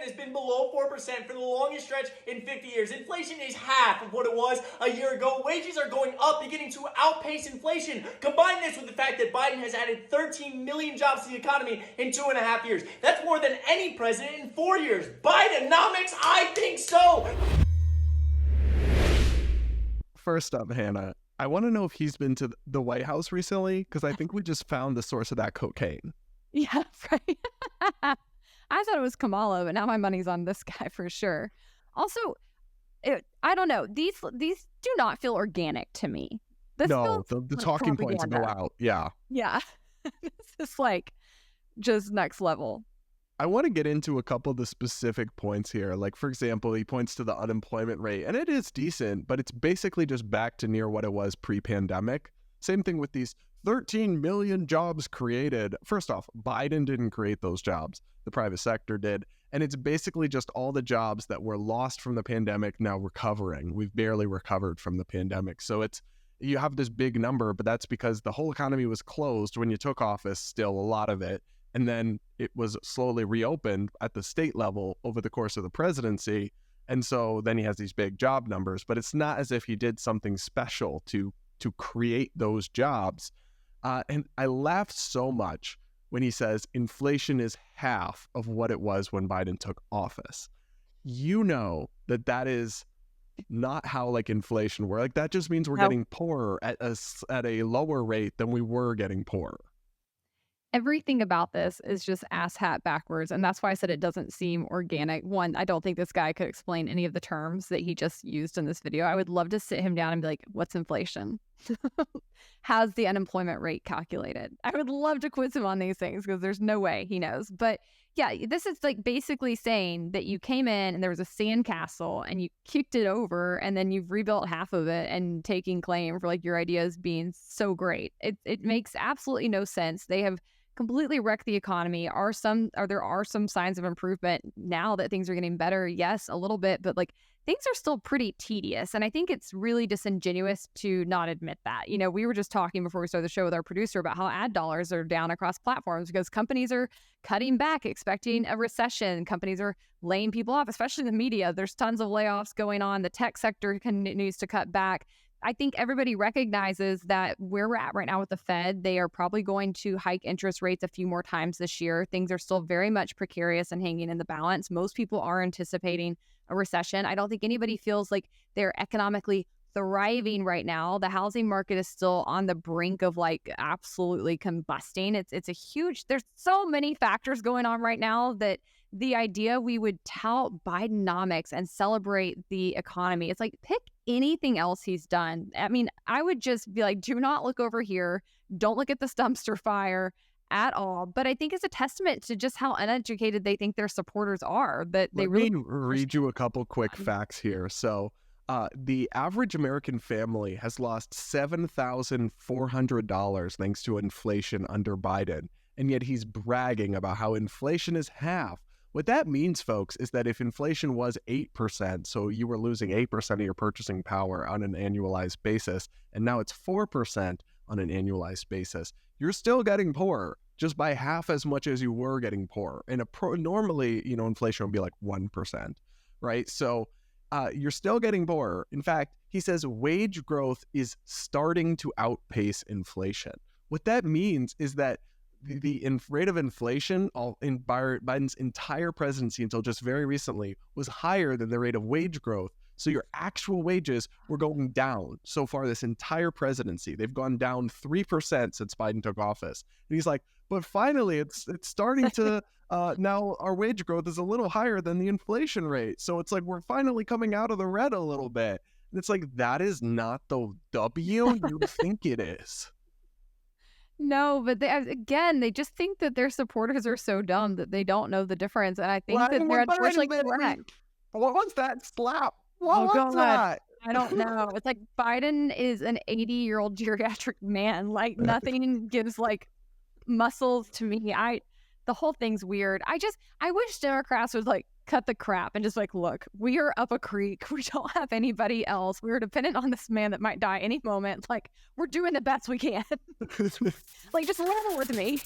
has been below 4% for the longest stretch in 50 years. Inflation is half of what it was a year ago. Wages are going up, beginning to outpace inflation. Combine this with the fact that Biden has added 13 million jobs to the economy in 2.5 years. That's more than any president in 4 years. Bidenomics? I think so. First up, Hannah, I want to know if he's been to the White House recently, because I think we just found the source of that cocaine. Yeah, right. I thought it was Kamala, but now my money's on this guy for sure. Also, I don't know. These do not feel organic to me. No, the talking points go out. Yeah. Yeah. This is like just next level. I want to get into a couple of the specific points here. Like, for example, he points to the unemployment rate, and it is decent, but it's basically just back to near what it was pre-pandemic. Same thing with these 13 million jobs created. First off, Biden didn't create those jobs. The private sector did. And it's basically just all the jobs that were lost from the pandemic now recovering. We've barely recovered from the pandemic. So you have this big number, but that's because the whole economy was closed when you took office, still a lot of it. And then it was slowly reopened at the state level over the course of the presidency. And so then he has these big job numbers, but it's not as if he did something special to create those jobs. And I laughed so much when he says inflation is half of what it was when Biden took office. You know that is not how like inflation works. Like that just means we're getting poorer at a lower rate than we were getting poorer. Everything about this is just asshat backwards, and that's why I said it doesn't seem organic. One, I don't think this guy could explain any of the terms that he just used in this video. I would love to sit him down and be like, what's inflation? How's the unemployment rate calculated? I would love to quiz him on these things because there's no way he knows. But yeah, this is like basically saying that you came in and there was a sandcastle and you kicked it over and then you've rebuilt half of it and taking claim for like your ideas being so great. It makes absolutely no sense. They have completely wrecked the economy. There are some signs of improvement now that things are getting better. Yes, a little bit, but like things are still pretty tedious. And I think it's really disingenuous to not admit that. You know, we were just talking before we started the show with our producer about how ad dollars are down across platforms because companies are cutting back, expecting a recession. Companies are laying people off, especially the media. There's tons of layoffs going on. The tech sector needs to cut back. I think everybody recognizes that where we're at right now with the Fed, they are probably going to hike interest rates a few more times this year. Things are still very much precarious and hanging in the balance. Most people are anticipating a recession. I don't think anybody feels like they're economically thriving right now. The housing market is still on the brink of like absolutely combusting. It's a huge, there's so many factors going on right now that the idea we would tout Bidenomics and celebrate the economy, it's like pick anything else he's done. I mean, I would just be like, do not look over here. Don't look at this dumpster fire at all. But I think it's a testament to just how uneducated they think their supporters are. That they Let me read you a couple quick facts here. So the average American family has lost $7,400 thanks to inflation under Biden. And yet he's bragging about how inflation is half. What that means, folks, is that if inflation was 8%, so you were losing 8% of your purchasing power on an annualized basis, and now it's 4% on an annualized basis, you're still getting poorer just by half as much as you were getting poorer. And normally, you know, inflation would be like 1%, right? So you're still getting poorer. In fact, he says wage growth is starting to outpace inflation. What that means is that the rate of inflation in Biden's entire presidency until just very recently was higher than the rate of wage growth. So your actual wages were going down so far this entire presidency. They've gone down 3% since Biden took office. And he's like, but finally it's starting to, now our wage growth is a little higher than the inflation rate. So it's like, we're finally coming out of the red a little bit. And it's like, that is not the W you think it is. No, but they just think that their supporters are so dumb that they don't know the difference. And I think that they're unfortunately correct. What was that slap? What was that? I don't know. It's like Biden is an 80-year-old geriatric man. Like nothing gives like muscles to me. The whole thing's weird. I wish Democrats would like cut the crap and just like, look, we are up a creek. We don't have anybody else. We're dependent on this man that might die any moment. Like, we're doing the best we can. Like, just level with me.